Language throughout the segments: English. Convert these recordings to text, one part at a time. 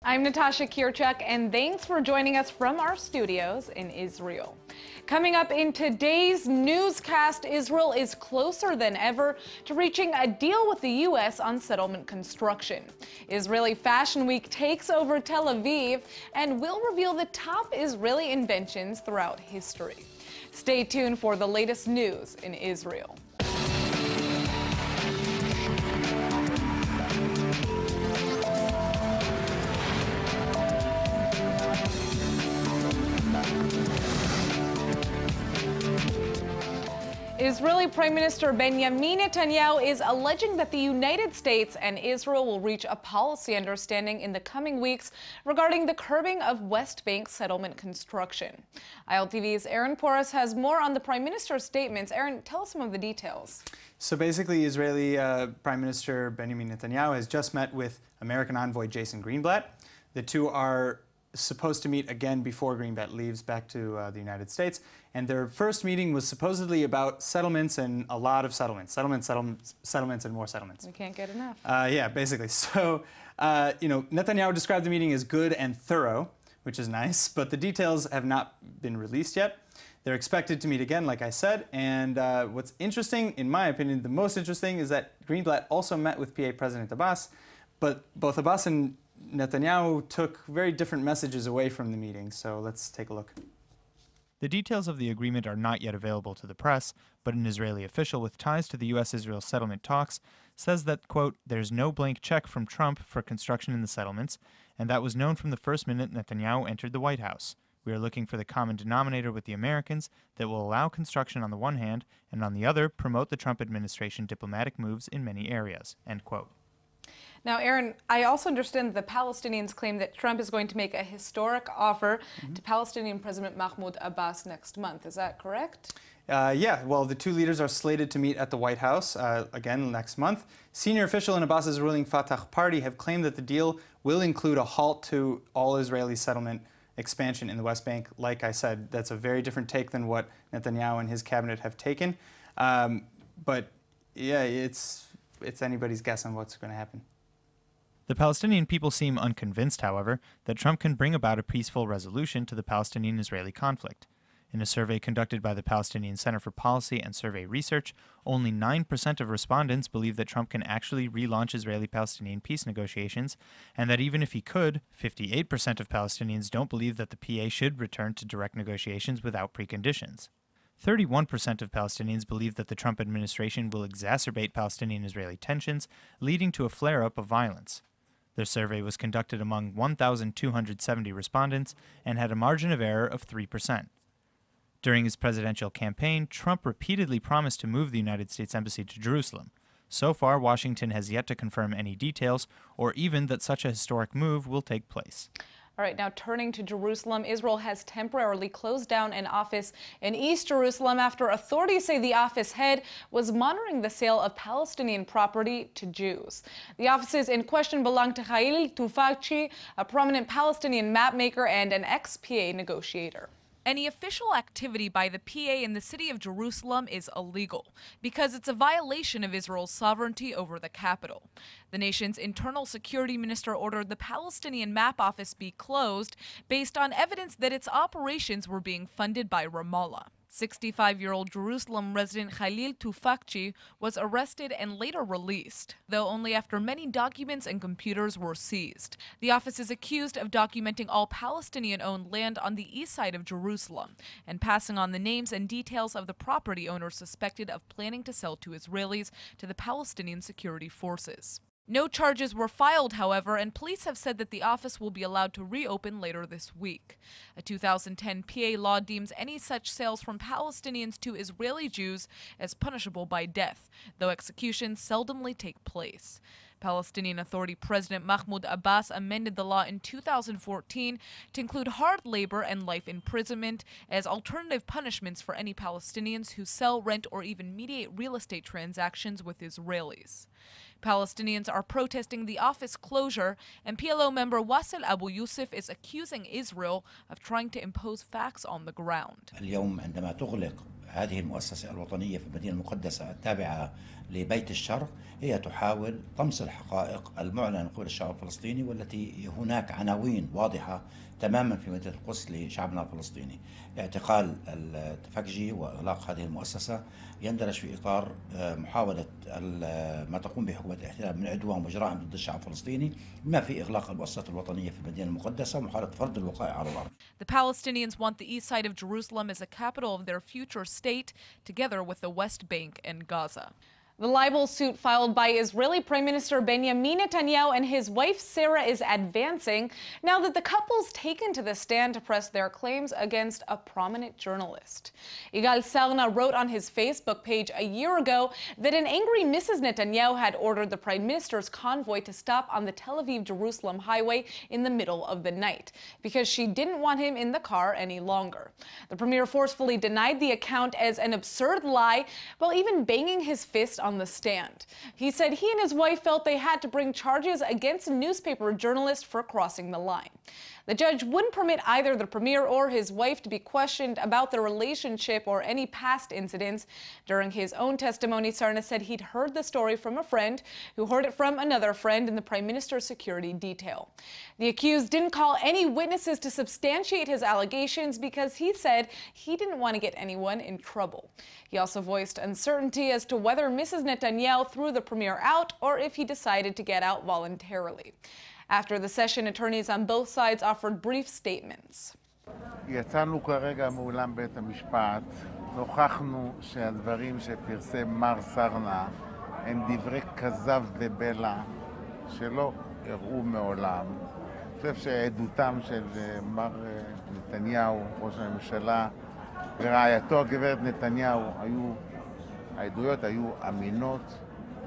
I'm Natasha Kirchuk, and thanks for joining us from our studios in Israel. Coming up in today's newscast, Israel is closer than ever to reaching a deal with the U.S. on settlement construction. Israeli Fashion Week takes over Tel Aviv, and we'll reveal the top Israeli inventions throughout history. Stay tuned for the latest news in Israel. Israeli Prime Minister Benjamin Netanyahu is alleging that the United States and Israel will reach a policy understanding in the coming weeks regarding the curbing of West Bank settlement construction. ILTV's Aaron Porras has more on the Prime Minister's statements. Aaron, tell us some of the details. So basically, Israeli Prime Minister Benjamin Netanyahu has just met with American envoy Jason Greenblatt. The two are supposed to meet again before Greenblatt leaves back to the United States. And their first meeting was supposedly about settlements and a lot of settlements. Settlements, and more settlements. We can't get enough. Yeah, basically. So, Netanyahu described the meeting as good and thorough, which is nice, but the details have not been released yet. They're expected to meet again, like I said, and what's interesting, in my opinion, the most interesting, is that Greenblatt also met with PA President Abbas, but both Abbas and Netanyahu took very different messages away from the meeting, so let's take a look. The details of the agreement are not yet available to the press, but an Israeli official with ties to the U.S.-Israel settlement talks says that, quote, there's no blank check from Trump for construction in the settlements, and that was known from the first minute Netanyahu entered the White House. We are looking for the common denominator with the Americans that will allow construction on the one hand, and on the other, promote the Trump administration diplomatic moves in many areas, end quote. Now, Aaron, I also understand the Palestinians claim that Trump is going to make a historic offer to Palestinian President Mahmoud Abbas next month. Is that correct? Yeah, well, the two leaders are slated to meet at the White House again next month. Senior official in Abbas's ruling Fatah party have claimed that the deal will include a halt to all Israeli settlement expansion in the West Bank. Like I said, that's a very different take than what Netanyahu and his cabinet have taken. But yeah, it's anybody's guess on what's going to happen. The Palestinian people seem unconvinced, however, that Trump can bring about a peaceful resolution to the Palestinian-Israeli conflict. In a survey conducted by the Palestinian Center for Policy and Survey Research, only 9% of respondents believe that Trump can actually relaunch Israeli-Palestinian peace negotiations, and that even if he could, 58% of Palestinians don't believe that the PA should return to direct negotiations without preconditions. 31% of Palestinians believe that the Trump administration will exacerbate Palestinian-Israeli tensions, leading to a flare-up of violence. The survey was conducted among 1,270 respondents and had a margin of error of 3%. During his presidential campaign, Trump repeatedly promised to move the United States Embassy to Jerusalem. So far, Washington has yet to confirm any details or even that such a historic move will take place. All right, now turning to Jerusalem, Israel has temporarily closed down an office in East Jerusalem after authorities say the office head was monitoring the sale of Palestinian property to Jews. The offices in question belong to Khalil Tufakci, a prominent Palestinian mapmaker and an ex-PA negotiator. Any official activity by the PA in the city of Jerusalem is illegal because it's a violation of Israel's sovereignty over the capital. The nation's internal security minister ordered the Palestinian map office be closed based on evidence that its operations were being funded by Ramallah. 65-year-old Jerusalem resident Khalil Tufakci was arrested and later released, though only after many documents and computers were seized. The office is accused of documenting all Palestinian-owned land on the east side of Jerusalem and passing on the names and details of the property owners suspected of planning to sell to Israelis to the Palestinian security forces. No charges were filed, however, and police have said that the office will be allowed to reopen later this week. A 2010 PA law deems any such sales from Palestinians to Israeli Jews as punishable by death, though executions seldomly take place. Palestinian Authority President Mahmoud Abbas amended the law in 2014 to include hard labor and life imprisonment as alternative punishments for any Palestinians who sell, rent, or even mediate real estate transactions with Israelis. Palestinians are protesting the office closure, and PLO member Wasil Abu Yusuf is accusing Israel of trying to impose facts on the ground. اليوم عندما تغلق هذه المؤسسة الوطنية في المدينة المقدسة التابعة لبيت الشر هي تحاول طمس الحقائق المعلنة من قبل الشعب الفلسطيني، والتي هناك عناوين واضحة تماما في مدينة القدس لشعبنا الفلسطيني. اعتقال التفكجي وإغلاق هذه المؤسسة يندرج في إطار محاولة ما تقوم بحكومة الاحتلال من عدوان وجرائم ضد الشعب الفلسطيني، بما في إغلاق المؤسسات الوطنية في المدينة المقدسة ومحاولة فرض الوقائع على الأرض. The Palestinians want the east side of Jerusalem as a capital of their future state, together with the West Bank and Gaza. The libel suit filed by Israeli Prime Minister Benjamin Netanyahu and his wife Sarah is advancing now that the couple's taken to the stand to press their claims against a prominent journalist. Igal Sarna wrote on his Facebook page a year ago that an angry Mrs. Netanyahu had ordered the Prime Minister's convoy to stop on the Tel Aviv-Jerusalem highway in the middle of the night because she didn't want him in the car any longer. The premier forcefully denied the account as an absurd lie while even banging his fist on the stand. He said he and his wife felt they had to bring charges against a newspaper journalist for crossing the line. The judge wouldn't permit either the premier or his wife to be questioned about their relationship or any past incidents. During his own testimony, Sarna said he'd heard the story from a friend who heard it from another friend in the Prime Minister's security detail. The accused didn't call any witnesses to substantiate his allegations because he said he didn't want to get anyone in trouble. He also voiced uncertainty as to whether Mrs. Netanyahu threw the premier out or if he decided to get out voluntarily. After the session, attorneys on both sides offered brief statements. יצאנו כרגע מאולם בית המשפט, נוכחנו שהדברים שפרסם מר סרנה הם דברי כזב ובלע שלא הראו מעולם. אני חושב שעדותם של מר נתניהו, ראש הממשלה, ורעייתו הגברת נתניהו, העדויות היו אמינות,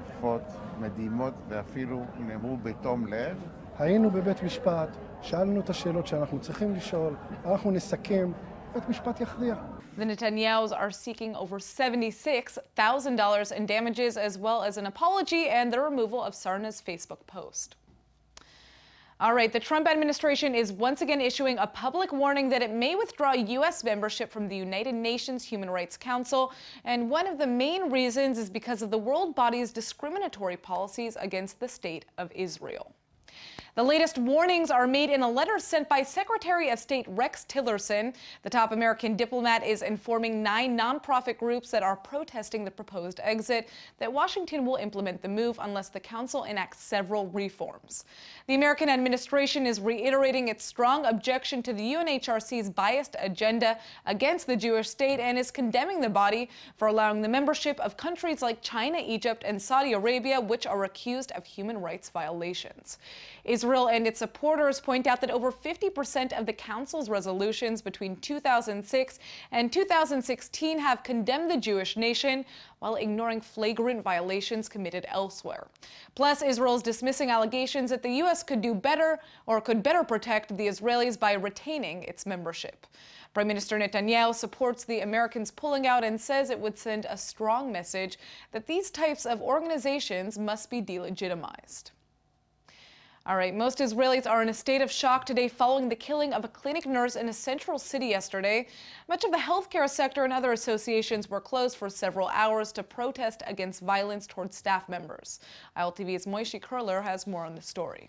יפות, מדהימות, ואפילו נאמרו בתום לב. היינו בבית משפט, שאלנו את השאלות שאנחנו צריכים לשאול, אנחנו נסכם, בית משפט יכריע. The Netanyahus are seeking over $76,000 in damages as well as an apology and the removal of Sarna's Facebook post. All right, the Trump administration is once again issuing a public warning that it may withdraw U.S. membership from the United Nations Human Rights Council, and one of the main reasons is because of the world body's discriminatory policies against the state of Israel. The latest warnings are made in a letter sent by Secretary of State Rex Tillerson. The top American diplomat is informing 9 nonprofit groups that are protesting the proposed exit that Washington will implement the move unless the council enacts several reforms. The American administration is reiterating its strong objection to the UNHRC's biased agenda against the Jewish state and is condemning the body for allowing the membership of countries like China, Egypt, and Saudi Arabia, which are accused of human rights violations. Israel and its supporters point out that over 50% of the Council's resolutions between 2006 and 2016 have condemned the Jewish nation while ignoring flagrant violations committed elsewhere. Plus, Israel is dismissing allegations that the U.S. could do better or could better protect the Israelis by retaining its membership. Prime Minister Netanyahu supports the Americans pulling out and says it would send a strong message that these types of organizations must be delegitimized. All right, most Israelis are in a state of shock today following the killing of a clinic nurse in a central city yesterday. Much of the healthcare sector and other associations were closed for several hours to protest against violence towards staff members. ILTV's Moishi Kurler has more on the story.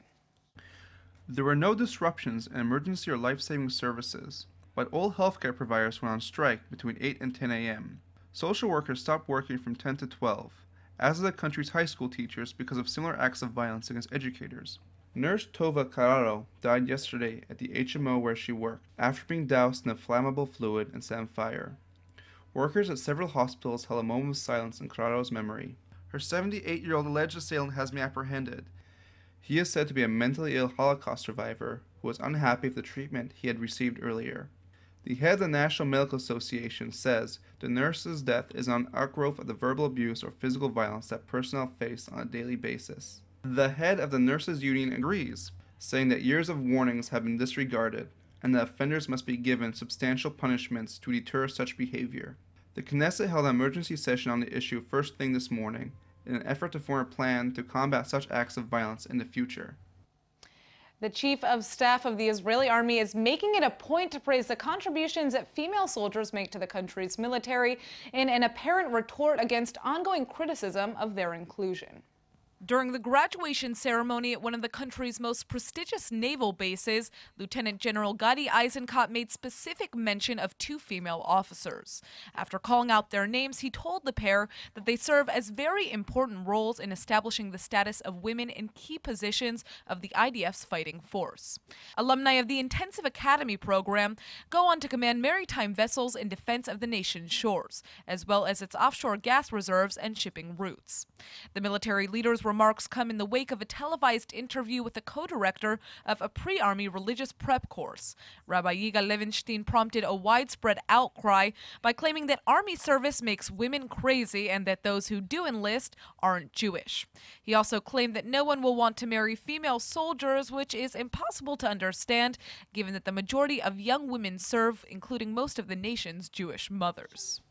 There were no disruptions in emergency or life-saving services, but all healthcare providers went on strike between 8 and 10 a.m. Social workers stopped working from 10 to 12, as did the country's high school teachers because of similar acts of violence against educators. Nurse Tova Carraro died yesterday at the HMO where she worked after being doused in a flammable fluid and set on fire. Workers at several hospitals held a moment of silence in Carraro's memory. Her 78-year-old alleged assailant has been apprehended. He is said to be a mentally ill Holocaust survivor who was unhappy with the treatment he had received earlier. The head of the National Medical Association says the nurse's death is an outgrowth of the verbal abuse or physical violence that personnel face on a daily basis. The head of the nurses' union agrees, saying that years of warnings have been disregarded and that offenders must be given substantial punishments to deter such behavior. The Knesset held an emergency session on the issue first thing this morning in an effort to form a plan to combat such acts of violence in the future. The chief of staff of the Israeli army is making it a point to praise the contributions that female soldiers make to the country's military in an apparent retort against ongoing criticism of their inclusion. During the graduation ceremony at one of the country's most prestigious naval bases, Lieutenant General Gadi Eisenkot made specific mention of 2 female officers. After calling out their names, he told the pair that they serve as very important roles in establishing the status of women in key positions of the IDF's fighting force. Alumni of the Intensive Academy program go on to command maritime vessels in defense of the nation's shores, as well as its offshore gas reserves and shipping routes. The military leaders remarks come in the wake of a televised interview with the co-director of a pre-army religious prep course. Rabbi Yigal Levinstein prompted a widespread outcry by claiming that army service makes women crazy and that those who do enlist aren't Jewish. He also claimed that no one will want to marry female soldiers, which is impossible to understand given that the majority of young women serve, including most of the nation's Jewish mothers.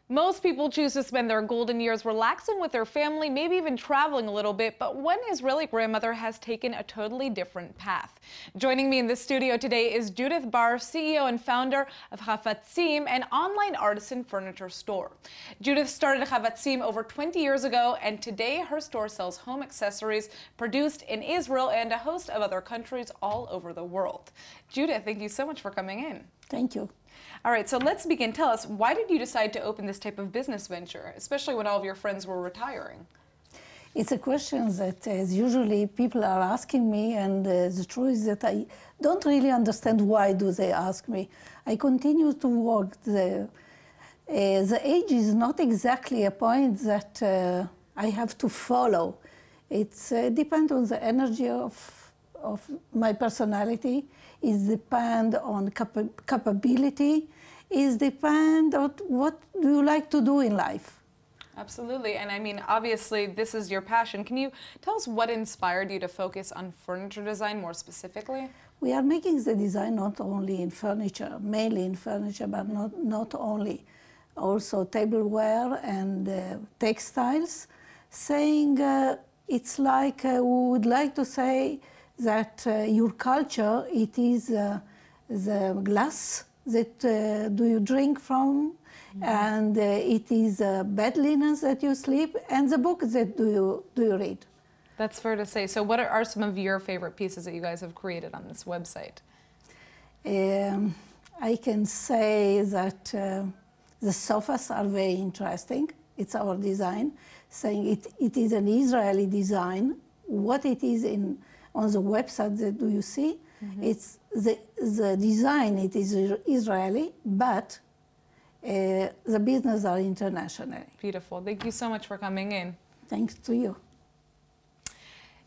Most people choose to spend their golden years relaxing with their family, maybe even traveling a little bit, but one Israeli grandmother has taken a totally different path. Joining me in the studio today is Judith Bar, CEO and founder of Chafatzim, an online artisan furniture store. Judith started Chafatzim over 20 years ago, and today her store sells home accessories produced in Israel and a host of other countries all over the world. Judith, thank you so much for coming in. Thank you. All right, so let's begin. Tell us, why did you decide to open this type of business venture, especially when all of your friends were retiring? It's a question that usually people are asking me, and the truth is that I don't really understand why do they ask me. I continue to work. The age is not exactly a point that I have to follow. It depends on the energy of my personality. It depends on capability. It depends on what do you like to do in life. Absolutely. And I mean, obviously, this is your passion. Can you tell us what inspired you to focus on furniture design more specifically? We are making the design not only in furniture, mainly in furniture, but not only. Also tableware and textiles, saying it's like we would like to say that your culture, it is the glass that do you drink from, and it is bed linens that you sleep, and the book that do you read. That's fair to say. So what are some of your favorite pieces that you guys have created on this website? I can say that the sofas are very interesting. It's our design, saying it is an Israeli design. What it is on the website that do you see, it's the design, it is Israeli, but the business are international. Beautiful. Thank you so much for coming in. Thanks to you.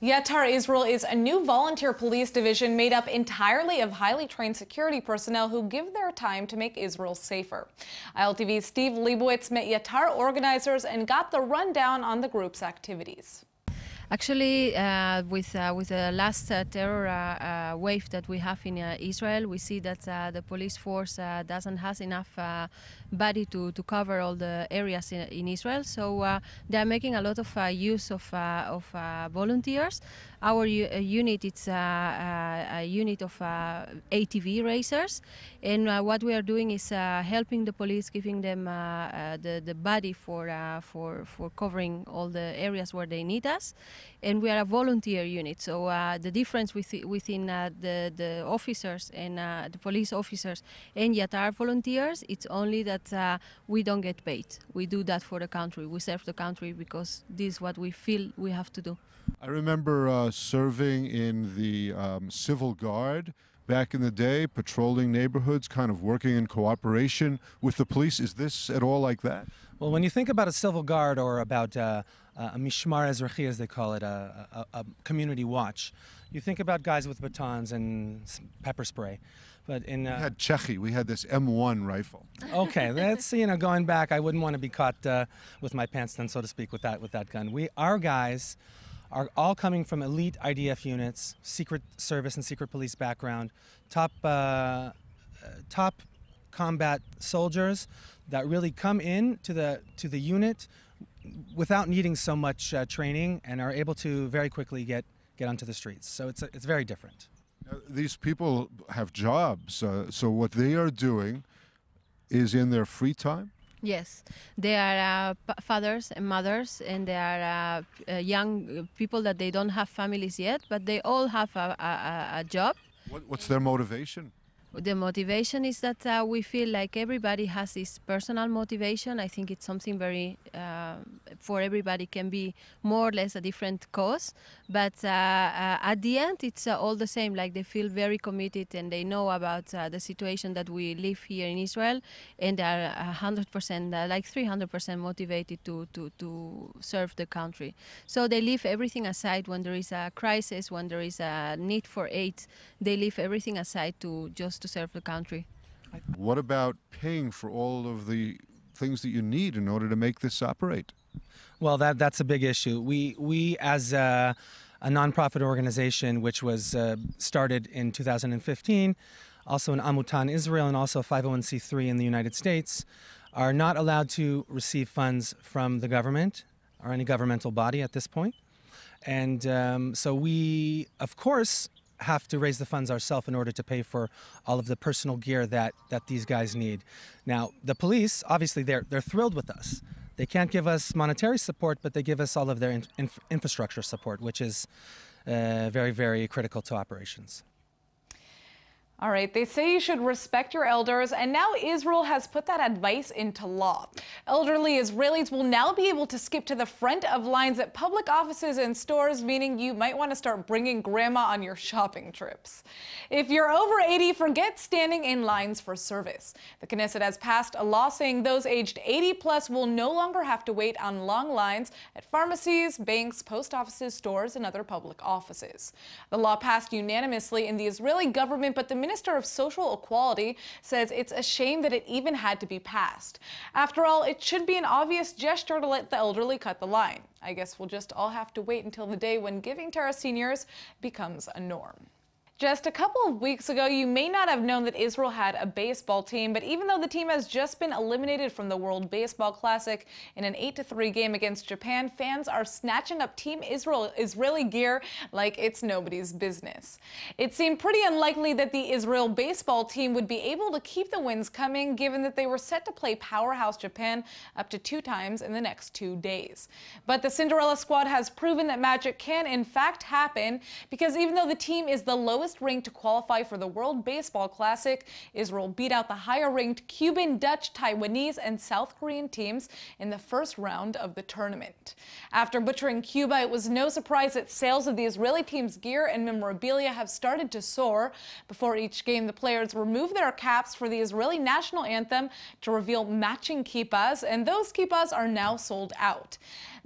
Yatar Israel is a new volunteer police division made up entirely of highly trained security personnel who give their time to make Israel safer. ILTV's Steve Leibowitz met Yatar organizers and got the rundown on the group's activities. Actually, with the last terror wave that we have in Israel, we see that the police force doesn't have enough body to cover all the areas in Israel. So they are making a lot of use of volunteers. Our unit is a unit of ATV racers, and what we are doing is helping the police, giving them the body for covering all the areas where they need us. And we are a volunteer unit, so the difference within the officers and the police officers and Yatar volunteers, it's only that we don't get paid. We do that for the country. We serve the country because this is what we feel we have to do. I remember serving in the Civil Guard back in the day, patrolling neighborhoods, kind of working in cooperation with the police. Is this at all like that? Well, when you think about a civil guard or about a mishmar ezrachi, as they call it, a community watch, you think about guys with batons and pepper spray. But in we had Chechi. We had this M1 rifle. Okay, that's going back. I wouldn't want to be caught with my pants down, so to speak, with that gun. Our guys are all coming from elite IDF units, secret service and secret police background, top combat soldiers that really come in to the unit without needing so much training and are able to very quickly get onto the streets. So it's very different. These people have jobs, so what they are doing is in their free time? Yes, they are fathers and mothers, and they are young people that they don't have families yet, but they all have a job. What's their motivation? The motivation is that we feel like everybody has this personal motivation. I think it's something very, for everybody can be more or less a different cause. But at the end, it's all the same. Like they feel very committed and they know about the situation that we live here in Israel. And they are 100%, like 300% motivated to serve the country. So they leave everything aside when there is a crisis, when there is a need for aid. They leave everything aside to serve the country. What about paying for all of the things that you need in order to make this operate? Well, that's a big issue. We as a nonprofit organization, which was started in 2015, also an Amuta in Israel and also 501c3 in the United States, are not allowed to receive funds from the government or any governmental body at this point. And so we, of course, have to raise the funds ourselves in order to pay for all of the personal gear that these guys need. Now, the police, obviously, they're thrilled with us. They can't give us monetary support, but they give us all of their infrastructure support, which is very, very critical to operations. All right, they say you should respect your elders, and now Israel has put that advice into law. Elderly Israelis will now be able to skip to the front of lines at public offices and stores, meaning you might want to start bringing grandma on your shopping trips. If you're over 80, forget standing in lines for service. The Knesset has passed a law saying those aged 80 plus will no longer have to wait on long lines at pharmacies, banks, post offices, stores, and other public offices. The law passed unanimously in the Israeli government, but the Minister of Social Equality says it's a shame that it even had to be passed. After all, it should be an obvious gesture to let the elderly cut the line. I guess we'll just all have to wait until the day when giving to our seniors becomes a norm. Just a couple of weeks ago, you may not have known that Israel had a baseball team, but even though the team has just been eliminated from the World Baseball Classic in an 8-3 game against Japan, fans are snatching up Team Israeli gear like it's nobody's business. It seemed pretty unlikely that the Israel baseball team would be able to keep the wins coming, given that they were set to play powerhouse Japan up to 2 times in the next 2 days. But the Cinderella squad has proven that magic can in fact happen, because even though the team is the lowest ranked to qualify for the World Baseball Classic, Israel beat out the higher-ranked Cuban, Dutch, Taiwanese, and South Korean teams in the first round of the tournament. After butchering Cuba, it was no surprise that sales of the Israeli team's gear and memorabilia have started to soar. Before each game, the players remove their caps for the Israeli national anthem to reveal matching kippas, and those kippas are now sold out.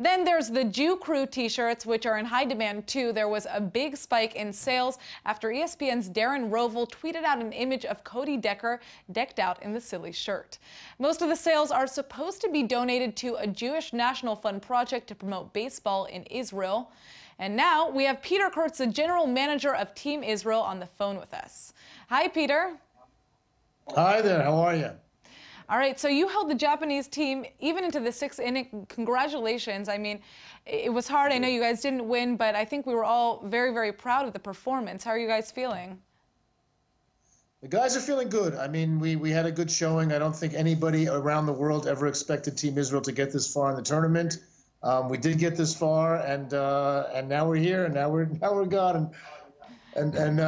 Then there's the Jew Crew t-shirts, which are in high demand too. There was a big spike in sales after ESPN's Darren Rovell tweeted out an image of Cody Decker decked out in the silly shirt. Most of the sales are supposed to be donated to a Jewish National Fund project to promote baseball in Israel. And now we have Peter Kurtz, the general manager of Team Israel, on the phone with us. Hi, Peter. Hi there, how are you? All right, so you held the Japanese team even into the 6th inning. Congratulations. I mean, it was hard. I know you guys didn't win, but I think we were all very, very proud of the performance. How are you guys feeling? The guys are feeling good. I mean, we had a good showing. I don't think anybody around the world ever expected Team Israel to get this far in the tournament. We did get this far, and now we're here, and now we're gone, and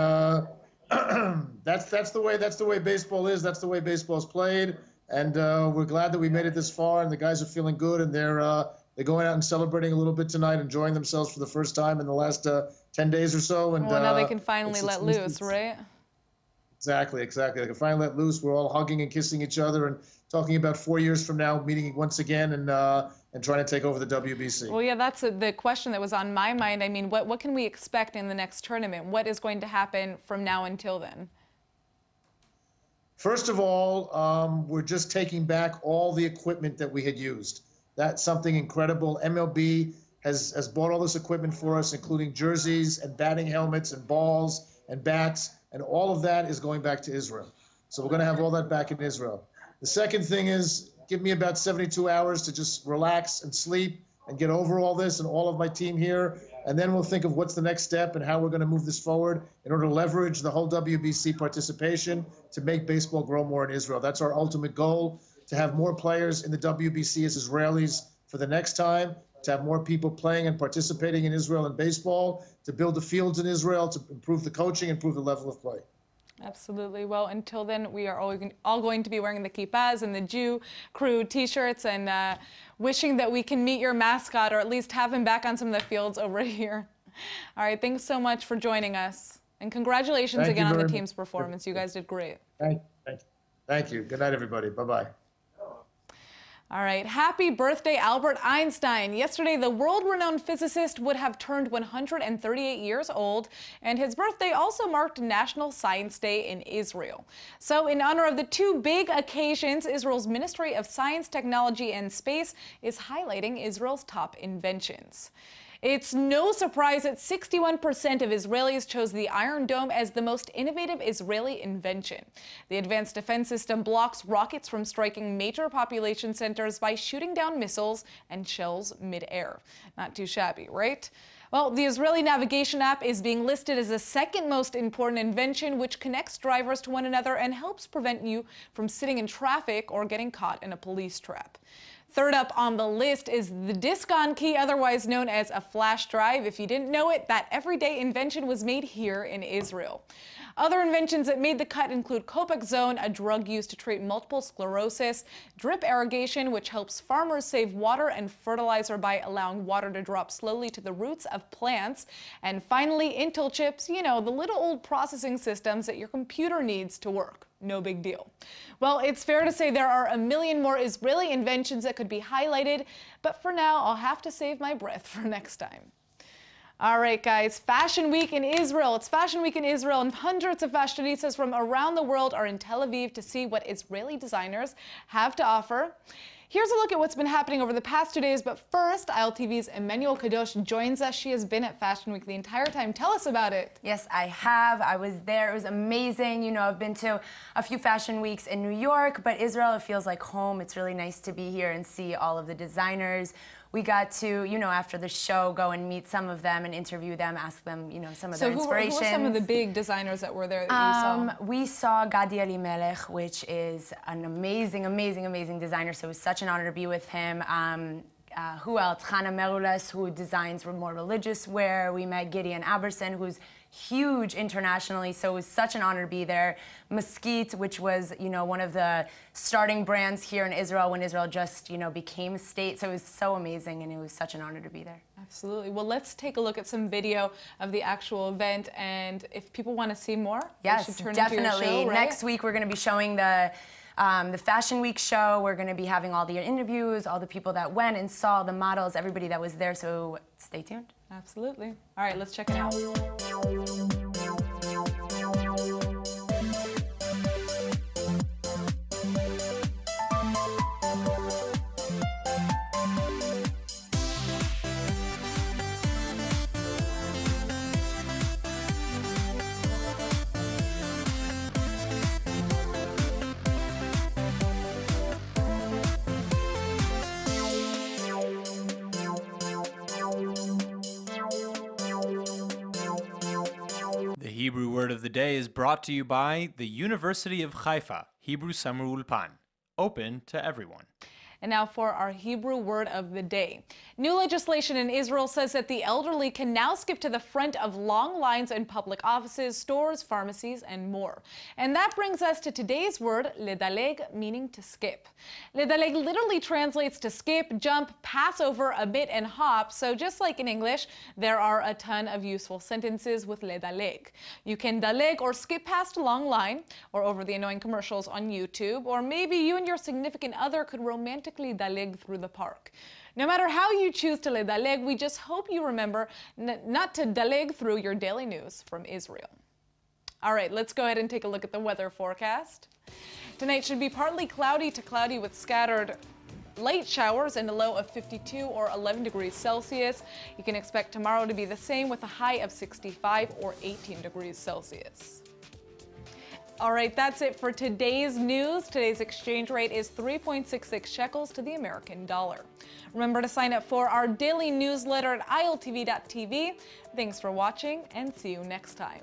that's the way baseball is. That's the way baseball is played. And we're glad that we made it this far, and the guys are feeling good, and they're going out and celebrating a little bit tonight, enjoying themselves for the first time in the last 10 days or so. And well, now they can finally let loose, right? Exactly. They can finally let loose. We're all hugging and kissing each other and talking about 4 years from now meeting once again and trying to take over the WBC. Well, yeah, that's the question that was on my mind. I mean, what can we expect in the next tournament? What is going to happen from now until then? First of all, we're just taking back all the equipment that we had used. That's something incredible. MLB has bought all this equipment for us, including jerseys and batting helmets and balls and bats, and all of that is going back to Israel. So we're going to have all that back in Israel. The second thing is, give me about 72 hours to just relax and sleep and get over all this, and all of my team here And then we'll think of what's the next step and how we're going to move this forward in order to leverage the whole WBC participation to make baseball grow more in Israel. That's our ultimate goal, to have more players in the WBC as Israelis for the next time, to have more people playing and participating in Israel in baseball, to build the fields in Israel, to improve the coaching, improve the level of play. Absolutely. Well, until then, we are all going to be wearing the kippas and the Jew crew T-shirts and wishing that we can meet your mascot or at least have him back on some of the fields over here. All right. Thanks so much for joining us. And congratulations again on the team's performance. You guys did great. Thank you. Good night, everybody. Bye-bye. All right. Happy birthday, Albert Einstein. Yesterday, the world-renowned physicist would have turned 138 years old, and his birthday also marked National Science Day in Israel. So in honor of the two big occasions, Israel's Ministry of Science, Technology, and Space is highlighting Israel's top inventions. It's no surprise that 61% of Israelis chose the Iron Dome as the most innovative Israeli invention. The advanced defense system blocks rockets from striking major population centers by shooting down missiles and shells mid-air. Not too shabby, right? Well, the Israeli navigation app is being listed as the second most important invention, which connects drivers to one another and helps prevent you from sitting in traffic or getting caught in a police trap. Third up on the list is the disc-on key, otherwise known as a flash drive. If you didn't know it, that everyday invention was made here in Israel. Other inventions that made the cut include Copaxone, a drug used to treat multiple sclerosis, drip irrigation, which helps farmers save water and fertilizer by allowing water to drop slowly to the roots of plants, and finally, Intel chips, you know, the little old processing systems that your computer needs to work. No big deal. Well, it's fair to say there are a million more Israeli inventions that could be highlighted, but for now, I'll have to save my breath for next time. All right, guys, Fashion Week in Israel. It's Fashion Week in Israel, and hundreds of fashionistas from around the world are in Tel Aviv to see what Israeli designers have to offer. Here's a look at what's been happening over the past 2 days, but first, ILTV's Emmanuel Kadosh joins us. She has been at Fashion Week the entire time. Tell us about it. Yes, I have. I was there. It was amazing. You know, I've been to a few Fashion Weeks in New York, but Israel, it feels like home. It's really nice to be here and see all of the designers. We got to, you know, after the show, go and meet some of them and interview them, ask them, you know, some of their inspirations. So who were some of the big designers that were there that you saw? We saw Gadi Elimelech, which is an amazing, amazing, amazing designer. So it was such an honor to be with him. Who else? Chana Merules, who designs more religious wear. We met Gideon Aberson, who's huge internationally, so it was such an honor to be there. Mesquite, which was, you know, one of the starting brands here in Israel when Israel just, you know, became a state. So it was so amazing, and it was such an honor to be there. Absolutely. Well, let's take a look at some video of the actual event, and if people want to see more, yes, they should turn definitely. into your show, right? Next week, we're going to be showing the Fashion Week show. We're going to be having all the interviews, all the people that went and saw, the models, everybody that was there, so stay tuned. Absolutely. All right, let's check it out. The Hebrew word of the day is brought to you by the University of Haifa, Hebrew Summer Ulpan, open to everyone. And now for our Hebrew word of the day. New legislation in Israel says that the elderly can now skip to the front of long lines in public offices, stores, pharmacies, and more. And that brings us to today's word, ledaleg, meaning to skip. Ledaleg literally translates to skip, jump, pass over, omit, and hop. So just like in English, there are a ton of useful sentences with ledaleg. You can daleg or skip past a long line, or over the annoying commercials on YouTube, or maybe you and your significant other could romantically daleg through the park. No matter how you choose to ledaleg, we just hope you remember not to daleg through your daily news from Israel. All right, let's go ahead and take a look at the weather forecast. Tonight should be partly cloudy to cloudy with scattered light showers and a low of 52 or 11 degrees Celsius. You can expect tomorrow to be the same with a high of 65 or 18 degrees Celsius. All right, that's it for today's news. Today's exchange rate is 3.66 shekels to the American dollar. Remember to sign up for our daily newsletter at iltv.tv. Thanks for watching and see you next time.